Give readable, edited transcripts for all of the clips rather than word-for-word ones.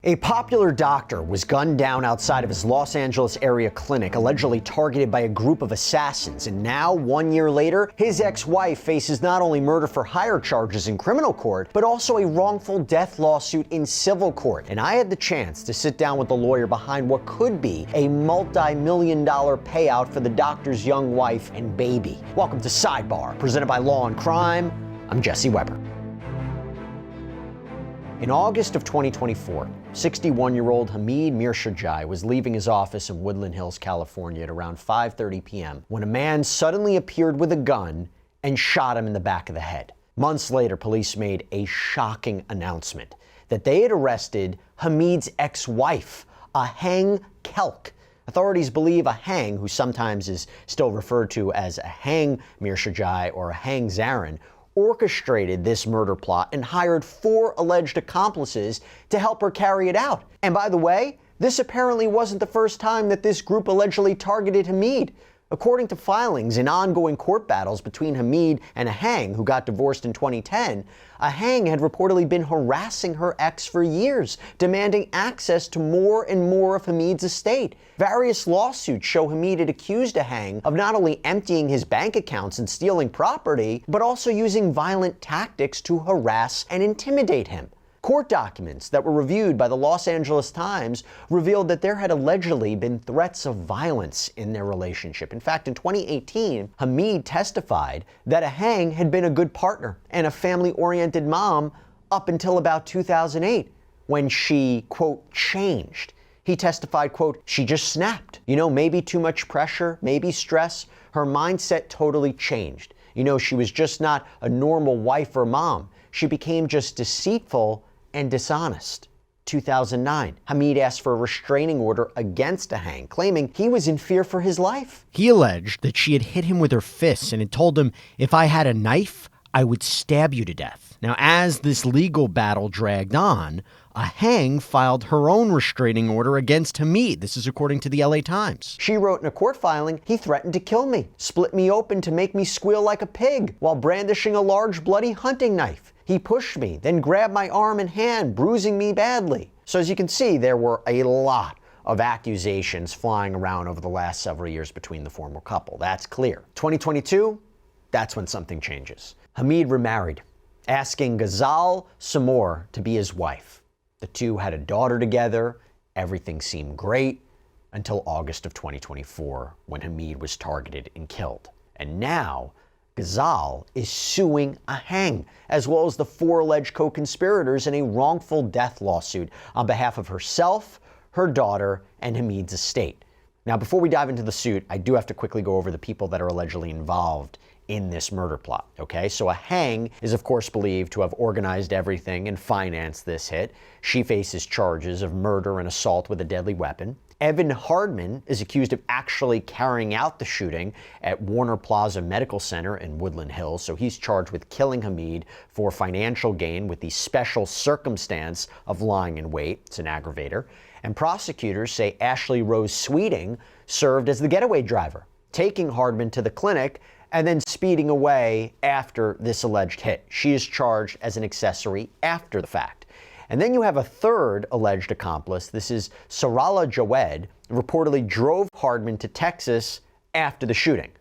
A popular doctor was gunned down outside of his Los Angeles area clinic, allegedly targeted by a group of assassins. And now, 1 year later, his ex-wife faces not only murder for hire charges in criminal court, but also a wrongful death lawsuit in civil court. And I had the chance to sit down with the lawyer behind what could be a multi-million-dollar payout for the doctor's young wife and baby. Welcome to Sidebar, presented by Law&Crime. I'm Jesse Weber. In August of 2024, 61-year-old Hamid Mirshojae was leaving his office in Woodland Hills, California at around 5:30 p.m. when a man suddenly appeared with a gun and shot him in the back of the head. Months later, police made a shocking announcement that they had arrested Hamid's ex-wife, Ahang Kelk. Authorities believe Ahang, who sometimes is still referred to as Ahang Mirshojae or Ahang Zarin, orchestrated this murder plot and hired 4 alleged accomplices to help her carry it out. And by the way, this apparently wasn't the first time that this group allegedly targeted Hamid. According to filings in ongoing court battles between Hamid and Ahang, who got divorced in 2010, Ahang had reportedly been harassing her ex for years, demanding access to more and more of Hamid's estate. Various lawsuits show Hamid had accused Ahang of not only emptying his bank accounts and stealing property, but also using violent tactics to harass and intimidate him. Court documents that were reviewed by the Los Angeles Times revealed that there had allegedly been threats of violence in their relationship. In fact, in 2018, Hamid testified that Ahang had been a good partner and a family-oriented mom up until about 2008, when she, quote, changed. He testified, quote, she just snapped. Maybe too much pressure, maybe stress. Her mindset totally changed. She was just not a normal wife or mom. She became just deceitful and dishonest. 2009, Hamid asked for a restraining order against Ahang, claiming he was in fear for his life. He alleged that she had hit him with her fists and had told him, if I had a knife, I would stab you to death. Now, as this legal battle dragged on, Ahang filed her own restraining order against Hamid. This is according to the LA Times. She wrote in a court filing, he threatened to kill me, split me open to make me squeal like a pig, while brandishing a large bloody hunting knife. He pushed me, then grabbed my arm and hand, bruising me badly. So as you can see, there were a lot of accusations flying around over the last several years between the former couple. That's clear. 2022, that's when something changes. Hamid remarried, asking Ghazal Samor to be his wife. The two had a daughter together. Everything seemed great until August of 2024, when Hamid was targeted and killed. And now, Ghazal is suing Ahang, as well as the 4 alleged co-conspirators in a wrongful death lawsuit on behalf of herself, her daughter, and Hamid's estate. Now, before we dive into the suit, I do have to quickly go over the people that are allegedly involved in this murder plot, okay? So Ahang is, of course, believed to have organized everything and financed this hit. She faces charges of murder and assault with a deadly weapon. Evan Hardman is accused of actually carrying out the shooting at Warner Plaza Medical Center in Woodland Hills, so he's charged with killing Hamid for financial gain with the special circumstance of lying in wait. It's an aggravator. And prosecutors say Ashley Rose Sweeting served as the getaway driver, taking Hardman to the clinic and then speeding away after this alleged hit. She is charged as an accessory after the fact. And then you have a third alleged accomplice. This is Sarala Jawed, reportedly drove Hardman to Texas after the shooting.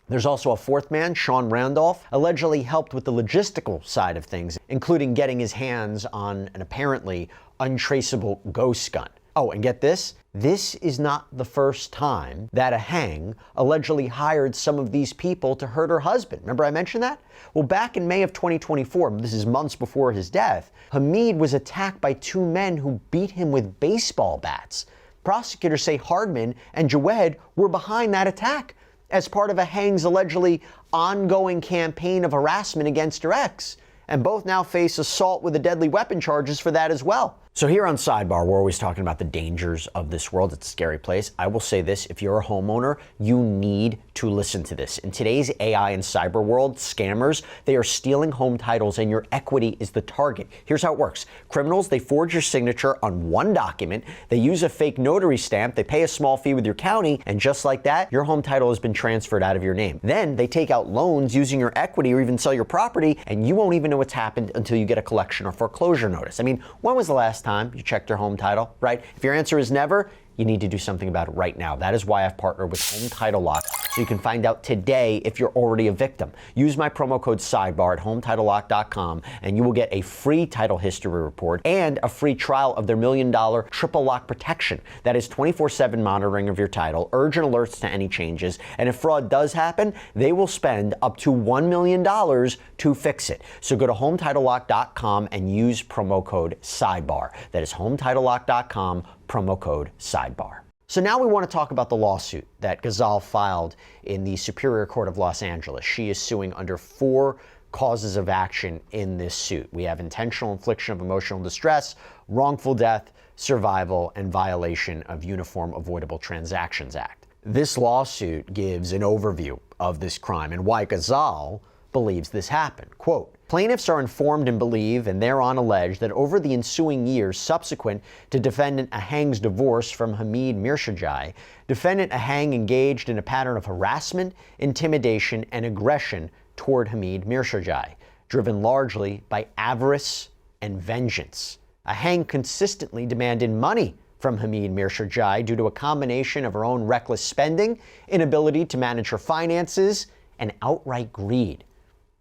There's also a fourth man, Sean Randolph, allegedly helped with the logistical side of things, including getting his hands on an apparently untraceable ghost gun. Oh, and get this, this is not the first time that Ahang allegedly hired some of these people to hurt her husband. Remember I mentioned that? Well, back in May of 2024, this is months before his death, Hamid was attacked by 2 men who beat him with baseball bats. Prosecutors say Hardman and Jawed were behind that attack as part of Ahang's allegedly ongoing campaign of harassment against her ex. And both now face assault with a deadly weapon charges for that as well. So here on Sidebar, we're always talking about the dangers of this world. It's a scary place. I will say this, if you're a homeowner, you need to listen to this. In today's AI and cyber world, scammers, they are stealing home titles and your equity is the target. Here's how it works. Criminals, they forge your signature on one document, they use a fake notary stamp, they pay a small fee with your county, and just like that, your home title has been transferred out of your name. Then they take out loans using your equity or even sell your property, and you won't even know what's happened until you get a collection or foreclosure notice. I mean, when was the last last time you checked your home title, right? If your answer is never, you need to do something about it right now. That is why I've partnered with Home Title Lock, so you can find out today if you're already a victim. Use my promo code Sidebar at HomeTitleLock.com, and you will get a free title history report and a free trial of their $1 million triple lock protection. That is 24/7 monitoring of your title, urgent alerts to any changes, and if fraud does happen, they will spend up to $1 million to fix it. So go to HomeTitleLock.com and use promo code Sidebar. That is HomeTitleLock.com, promo code Sidebar. So now we want to talk about the lawsuit that Ghazal filed in the Superior Court of Los Angeles. She is suing under 4 causes of action in this suit. We have intentional infliction of emotional distress, wrongful death, survival, and violation of Uniform Avoidable Transactions Act. This lawsuit gives an overview of this crime and why Ghazal believes this happened. Quote, plaintiffs are informed and believe, and thereon allege, that over the ensuing years subsequent to defendant Ahang's divorce from Hamid Mirshojae, defendant Ahang engaged in a pattern of harassment, intimidation, and aggression toward Hamid Mirshojae, driven largely by avarice and vengeance. Ahang consistently demanded money from Hamid Mirshojae due to a combination of her own reckless spending, inability to manage her finances, and outright greed.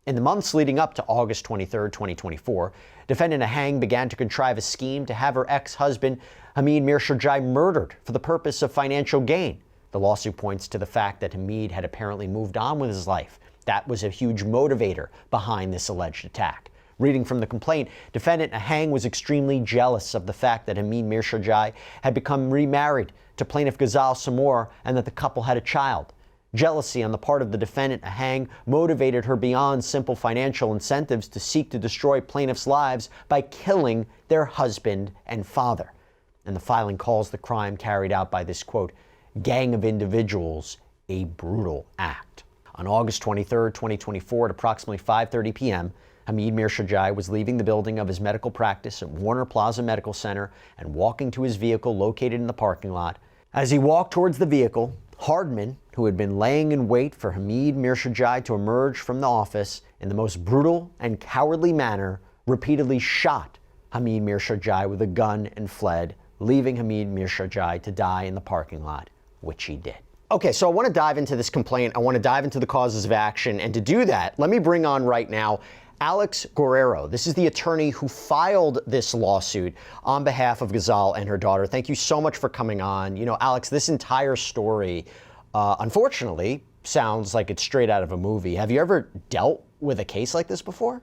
In the months leading up to August 23, 2024, defendant Ahang began to contrive a scheme to have her ex-husband, Hamid Mirshojae, murdered for the purpose of financial gain. The lawsuit points to the fact that Hamid had apparently moved on with his life. That was a huge motivator behind this alleged attack. Reading from the complaint, defendant Ahang was extremely jealous of the fact that Hamid Mirshojae had become remarried to plaintiff Ghazal Samor and that the couple had a child. Jealousy on the part of the defendant, Ahang, motivated her beyond simple financial incentives to seek to destroy plaintiffs' lives by killing their husband and father. And the filing calls the crime carried out by this, quote, gang of individuals a brutal act. On August 23, 2024, at approximately 5:30 p.m., Hamid Mirshojae was leaving the building of his medical practice at Warner Plaza Medical Center and walking to his vehicle located in the parking lot. As he walked towards the vehicle, Hardman, who had been laying in wait for Hamid Mirshojae to emerge from the office in the most brutal and cowardly manner, repeatedly shot Hamid Mirshojae with a gun and fled, leaving Hamid Mirshojae to die in the parking lot, which he did. Okay, so I want to dive into this complaint. I want to dive into the causes of action. And to do that, let me bring on right now Alex Guerrero. This is the attorney who filed this lawsuit on behalf of Ghazal and her daughter. Thank you so much for coming on. You know, Alex, this entire story, unfortunately, sounds like it's straight out of a movie. Have you ever dealt with a case like this before?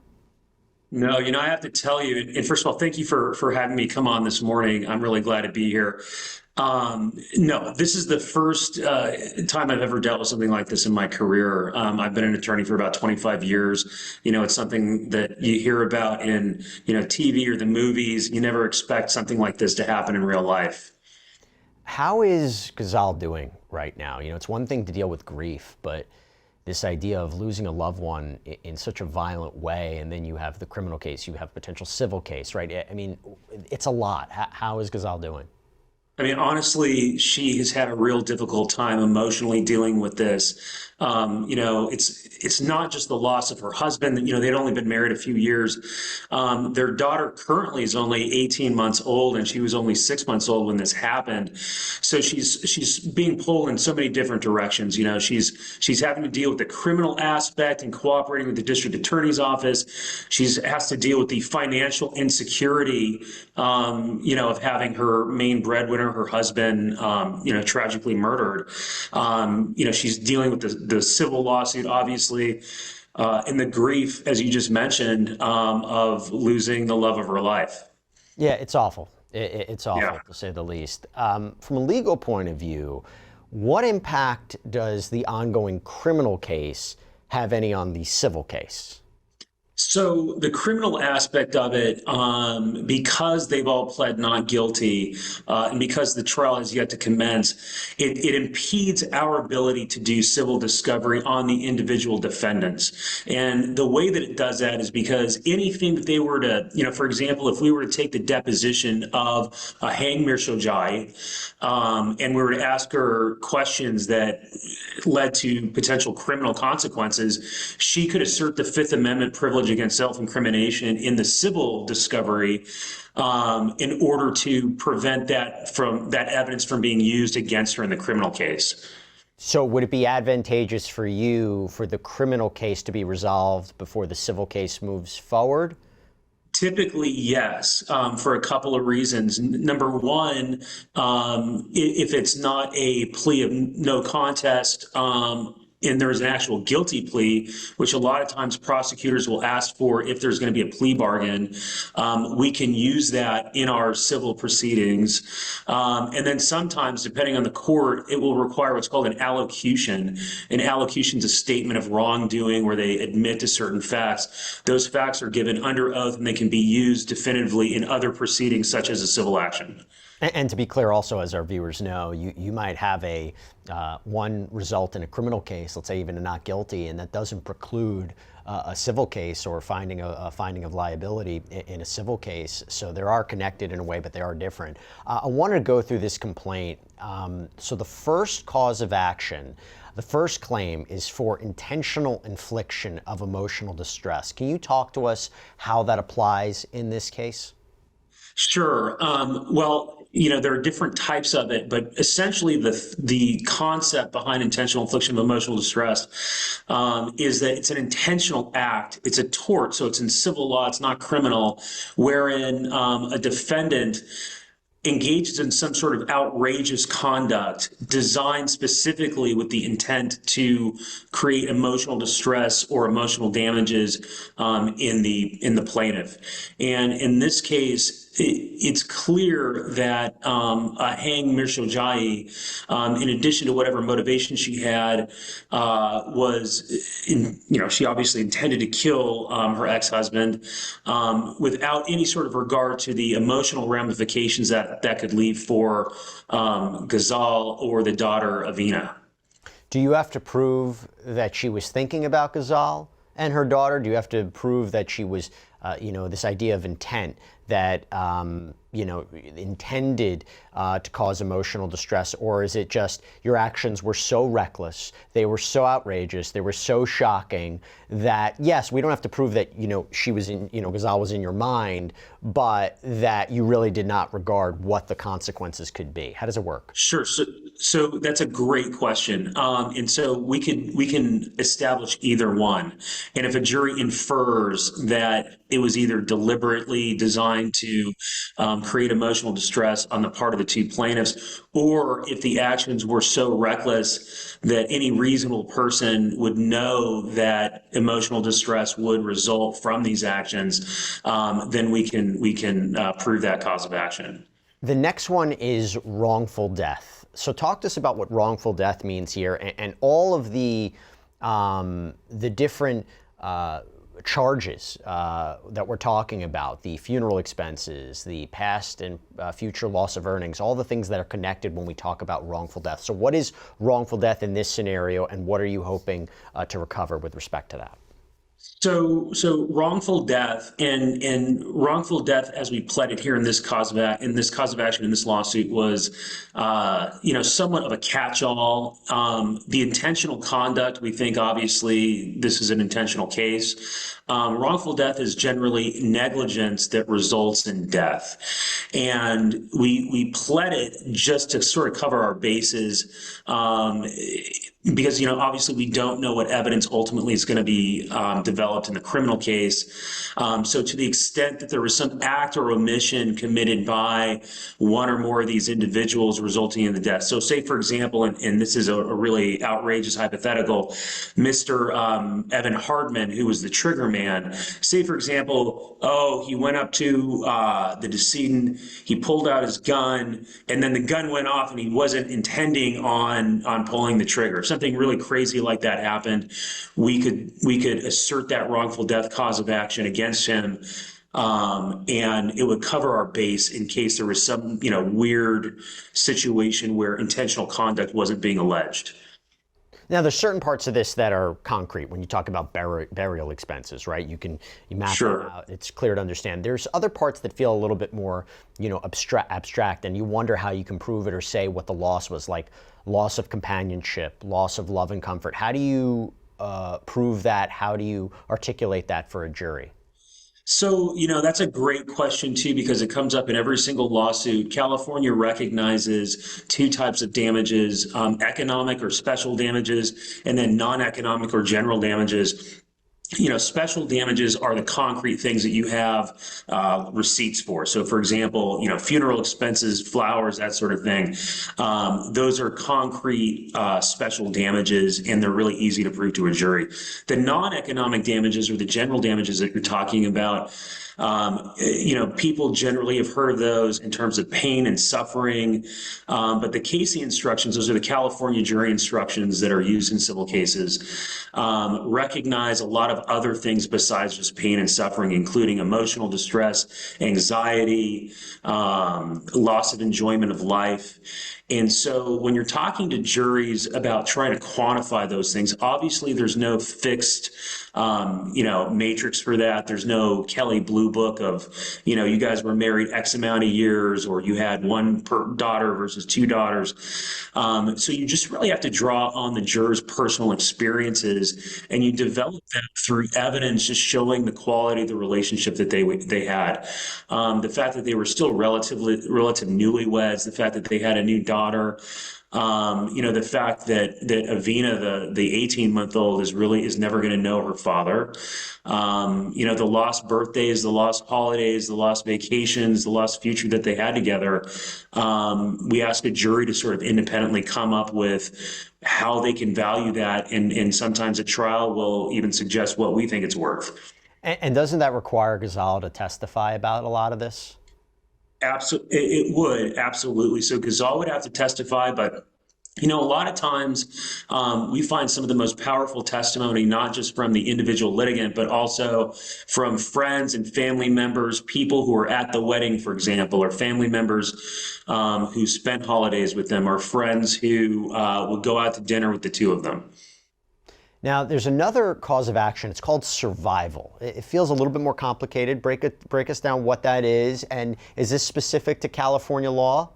No, I have to tell you, and first of all, thank you for having me come on this morning. I'm really glad to be here. No, this is the first time I've ever dealt with something like this in my career. I've been an attorney for about 25 years. It's something that you hear about in, TV or the movies. You never expect something like this to happen in real life. How is Ghazal doing right now? It's one thing to deal with grief, but this idea of losing a loved one in such a violent way, and then you have the criminal case, you have potential civil case, right? I mean, it's a lot. How is Ghazal doing? I mean, honestly, she has had a real difficult time emotionally dealing with this. It's not just the loss of her husband. They'd only been married a few years. Their daughter currently is only 18 months old, and she was only 6 months old when this happened. So she's being pulled in so many different directions. She's having to deal with the criminal aspect and cooperating with the district attorney's office. She's has to deal with the financial insecurity, of having her main breadwinner, her husband, tragically murdered. She's dealing with the civil lawsuit, obviously, and the grief, as you just mentioned, of losing the love of her life. Yeah, it's awful. It's awful, to say the least. From a legal point of view, what impact does the ongoing criminal case have any on the civil case? So the criminal aspect of it, because they've all pled not guilty, and because the trial has yet to commence, it impedes our ability to do civil discovery on the individual defendants. And the way that it does that is because anything that they were to, for example, if we were to take the deposition of Ahang Mirshojae, and we were to ask her questions that led to potential criminal consequences, she could assert the Fifth Amendment privilege privilege against self-incrimination in the civil discovery in order to prevent that evidence from being used against her in the criminal case. So would it be advantageous for you for the criminal case to be resolved before the civil case moves forward? Typically, yes, for a couple of reasons. Number one, if it's not a plea of no contest, and there's an actual guilty plea, which a lot of times prosecutors will ask for if there's going to be a plea bargain, we can use that in our civil proceedings. And then sometimes, depending on the court, it will require what's called an allocution. An allocution is a statement of wrongdoing where they admit to certain facts. Those facts are given under oath and they can be used definitively in other proceedings, such as a civil action. And to be clear also, as our viewers know, you might have one result in a criminal case, let's say even a not guilty, and that doesn't preclude a civil case or finding a finding of liability in a civil case. So they are connected in a way, but they are different. I wanted to go through this complaint. So the first cause of action, the first claim is for intentional infliction of emotional distress. Can you talk to us how that applies in this case? Sure. Well, there are different types of it, but essentially the concept behind intentional infliction of emotional distress is that it's an intentional act. It's a tort, so it's in civil law. It's not criminal, wherein a defendant engages in some sort of outrageous conduct designed specifically with the intent to create emotional distress or emotional damages in the plaintiff. And in this case, it's clear that Ahang Mirshojae, in addition to whatever motivation she had, she obviously intended to kill her ex-husband without any sort of regard to the emotional ramifications that could leave for Ghazal or the daughter Avina. Do you have to prove that she was thinking about Ghazal and her daughter? Do you have to prove that she was, this idea of intent, that, intended to cause emotional distress? Or is it just your actions were so reckless, they were so outrageous, they were so shocking that, yes, we don't have to prove that, she was in, Ghazal was in your mind, but that you really did not regard what the consequences could be? How does it work? Sure. So that's a great question. And so we can establish either one. And if a jury infers that it was either deliberately designed to create emotional distress on the part of the two plaintiffs, or if the actions were so reckless that any reasonable person would know that emotional distress would result from these actions, then we can prove that cause of action. The next one is wrongful death. So talk to us about what wrongful death means here, and all of the different charges that we're talking about, the funeral expenses, the past and future loss of earnings, all the things that are connected when we talk about wrongful death. So what is wrongful death in this scenario, and what are you hoping to recover with respect to that? So wrongful death and wrongful death, as we pled it here in this cause of action, in this lawsuit, was, somewhat of a catch-all. The intentional conduct, we think, obviously, this is an intentional case. Wrongful death is generally negligence that results in death, and we pled it just to sort of cover our bases. Because, obviously we don't know what evidence ultimately is going to be developed in the criminal case. So to the extent that there was some act or omission committed by one or more of these individuals resulting in the death. So say, for example, and this is a really outrageous hypothetical, Mr. Evan Hardman, who was the trigger man, say, for example, he went up to the decedent, he pulled out his gun, and then the gun went off and he wasn't intending on pulling the trigger. Something really crazy like that happened, we could assert that wrongful death cause of action against him, and it would cover our base in case there was some weird situation where intentional conduct wasn't being alleged. Now, there's certain parts of this that are concrete when you talk about burial expenses, right? You map Sure. them out. It's clear to understand. There's other parts that feel a little bit more, abstract, and you wonder how you can prove it or say what the loss was, like loss of companionship, loss of love and comfort. How do you prove that? How do you articulate that for a jury? So, that's a great question too, because it comes up in every single lawsuit. California recognizes two types of damages, economic or special damages, and then non-economic or general damages. Special damages are the concrete things that you have receipts for. So, for example, funeral expenses, flowers, that sort of thing. Those are concrete special damages, and they're really easy to prove to a jury. The non-economic damages, or the general damages that you're talking about, people generally have heard of those in terms of pain and suffering. But the Casey instructions, those are the California jury instructions that are used in civil cases, recognize a lot of other things besides just pain and suffering, including emotional distress, anxiety, loss of enjoyment of life. And so when you're talking to juries about trying to quantify those things, obviously there's no fixed, matrix for that. There's no Kelly Blue Book of, you guys were married X amount of years, or you had one daughter versus two daughters. So you just really have to draw on the jurors' personal experiences, and you develop that through evidence, just showing the quality of the relationship that they had. The fact that they were still relative newlyweds, the fact that they had a new daughter, the fact that Avina, the 18-month-old, is never going to know her father. The lost birthdays, the lost holidays, the lost vacations, the lost future that they had together. We ask a jury to sort of independently come up with how they can value that, and sometimes a trial will even suggest what we think it's worth. And doesn't that require Ghazal to testify about a lot of this? Absolutely, it would, absolutely. So Ghazal would have to testify, but a lot of times we find some of the most powerful testimony, not just from the individual litigant, but also from friends and family members, people who were at the wedding, for example, or family members who spent holidays with them, or friends who would go out to dinner with the two of them. Now, there's another cause of action. It's called survival. It feels a little bit more complicated. Break us down what that is, and is this specific to California law?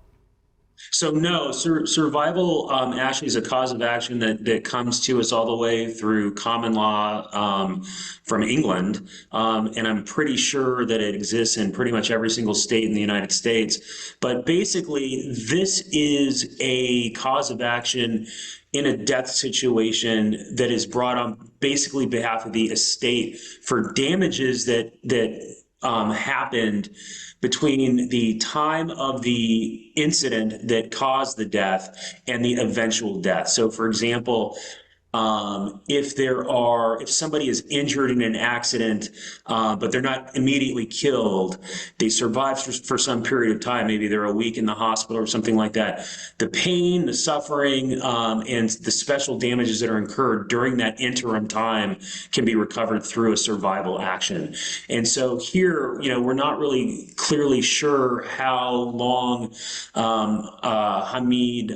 So no, survival actually is a cause of action that comes to us all the way through common law from England, and I'm pretty sure that it exists in pretty much every single state in the United States. But basically, this is a cause of action in a death situation that is brought on basically behalf of the estate for damages that happened between the time of the incident that caused the death and the eventual death. So, for example, if somebody is injured in an accident, but they're not immediately killed, they survive for some period of time, maybe they're a week in the hospital or something like that. The pain, the suffering, and the special damages that are incurred during that interim time can be recovered through a survival action. And so here, we're not really clearly sure how long Hamid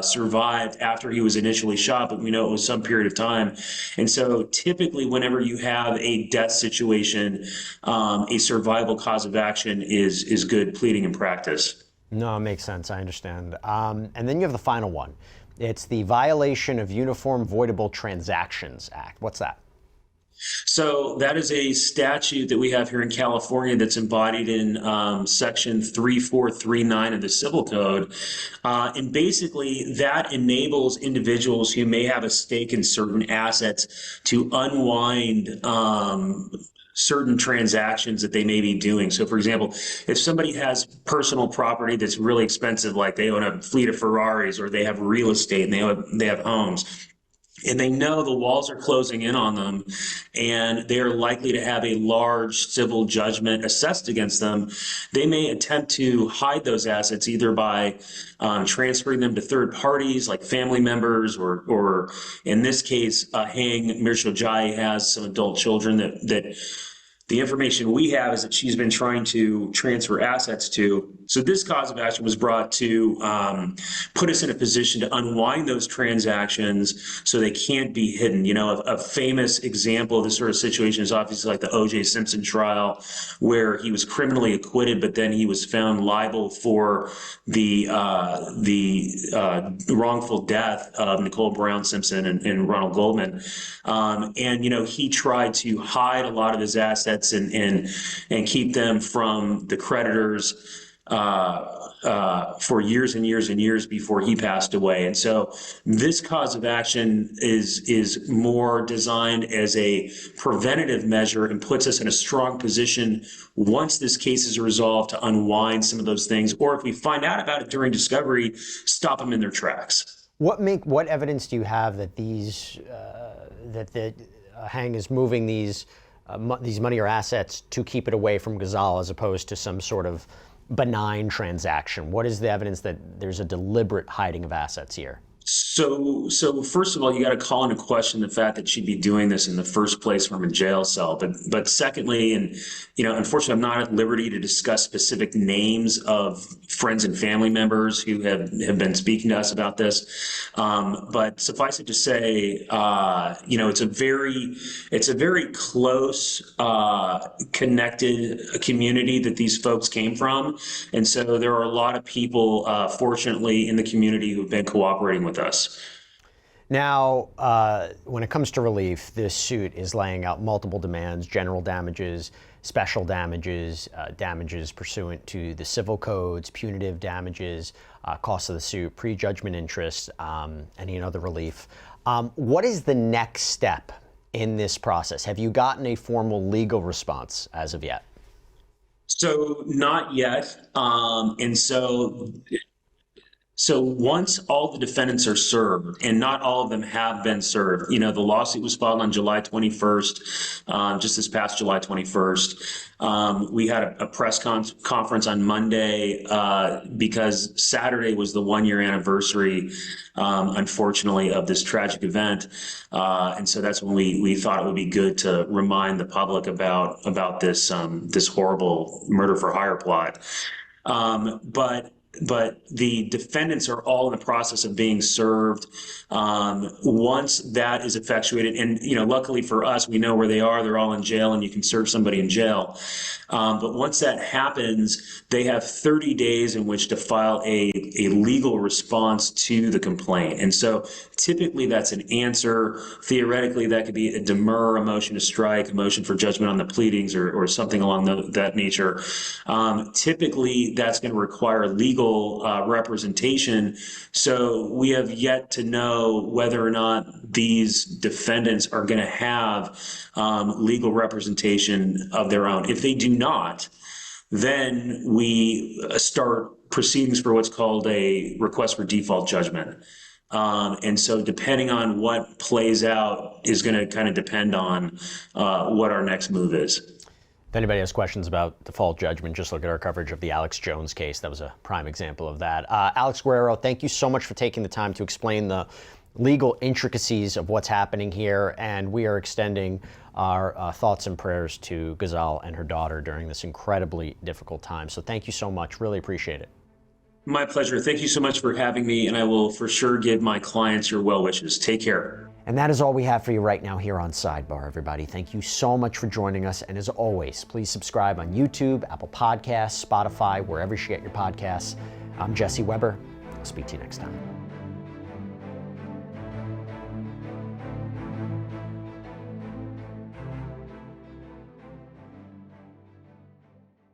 survived after he was initially shot, but we know it was some period of time. And so typically whenever you have a death situation, a survival cause of action is good pleading in practice. No, it makes sense. I understand. And then you have the final one. It's the Violation of Uniform Voidable Transactions Act. What's that? So that is a statute that we have here in California that's embodied in Section 3439 of the Civil Code. And basically, that enables individuals who may have a stake in certain assets to unwind certain transactions that they may be doing. So, for example, if somebody has personal property that's really expensive, like they own a fleet of Ferraris, or they have real estate and they have homes, and they know the walls are closing in on them, and they are likely to have a large civil judgment assessed against them, they may attempt to hide those assets either by transferring them to third parties like family members, or in this case, Ahang Mirshojae has some adult children that The information we have is that she's been trying to transfer assets to. So this cause of action was brought to put us in a position to unwind those transactions so they can't be hidden. You know, a famous example of this sort of situation is obviously like the O.J. Simpson trial, where he was criminally acquitted, but then he was found liable for the wrongful death of Nicole Brown Simpson and Ronald Goldman. And, you know, he tried to hide a lot of his assets and keep them from the creditors for years and years and years before he passed away. And so this cause of action is more designed as a preventative measure and puts us in a strong position once this case is resolved to unwind some of those things, or if we find out about it during discovery, stop them in their tracks. What evidence do you have that that Ahang is moving these money or assets to keep it away from Ghazal as opposed to some sort of benign transaction? What is the evidence that there's a deliberate hiding of assets here? So first of all, you got to call into question the fact that she'd be doing this in the first place from a jail cell. But secondly, and you know, unfortunately, I'm not at liberty to discuss specific names of friends and family members who have been speaking to us about this. But suffice it to say, you know, it's a very close, connected community that these folks came from, and so there are a lot of people, fortunately, in the community who've been cooperating with us. Now, when it comes to relief, this suit is laying out multiple demands: general damages, special damages, damages pursuant to the civil codes, punitive damages, cost of the suit, prejudgment interest, any other relief. What is the next step in this process? Have you gotten a formal legal response as of yet? So not yet. And so once all the defendants are served, and not all of them have been served, you know, the lawsuit was filed on July 21st, just this past July 21st. We had a press conference on Monday because Saturday was the 1-year anniversary, unfortunately, of this tragic event. And so that's when we thought it would be good to remind the public about this horrible murder for hire plot. But the defendants are all in the process of being served. Once that is effectuated, and you know, luckily for us, we know where they are. They're all in jail, and you can serve somebody in jail. But once that happens, they have 30 days in which to file a legal response to the complaint. And so typically that's an answer. Theoretically, that could be a demur, a motion to strike, a motion for judgment on the pleadings, or something along that nature. Typically, that's going to require legal representation. So we have yet to know whether or not these defendants are going to have legal representation of their own. If they do not, then we start proceedings for what's called a request for default judgment. And so depending on what plays out is going to kind of depend on what our next move is. If anybody has questions about default judgment, just look at our coverage of the Alex Jones case. That was a prime example of that. Alex Guerrero, thank you so much for taking the time to explain the legal intricacies of what's happening here. And we are extending our thoughts and prayers to Ghazal and her daughter during this incredibly difficult time. So thank you so much. Really appreciate it. My pleasure. Thank you so much for having me. And I will for sure give my clients your well wishes. Take care. And that is all we have for you right now here on Sidebar, everybody. Thank you so much for joining us. And as always, please subscribe on YouTube, Apple Podcasts, Spotify, wherever you get your podcasts. I'm Jesse Weber. I'll speak to you next time.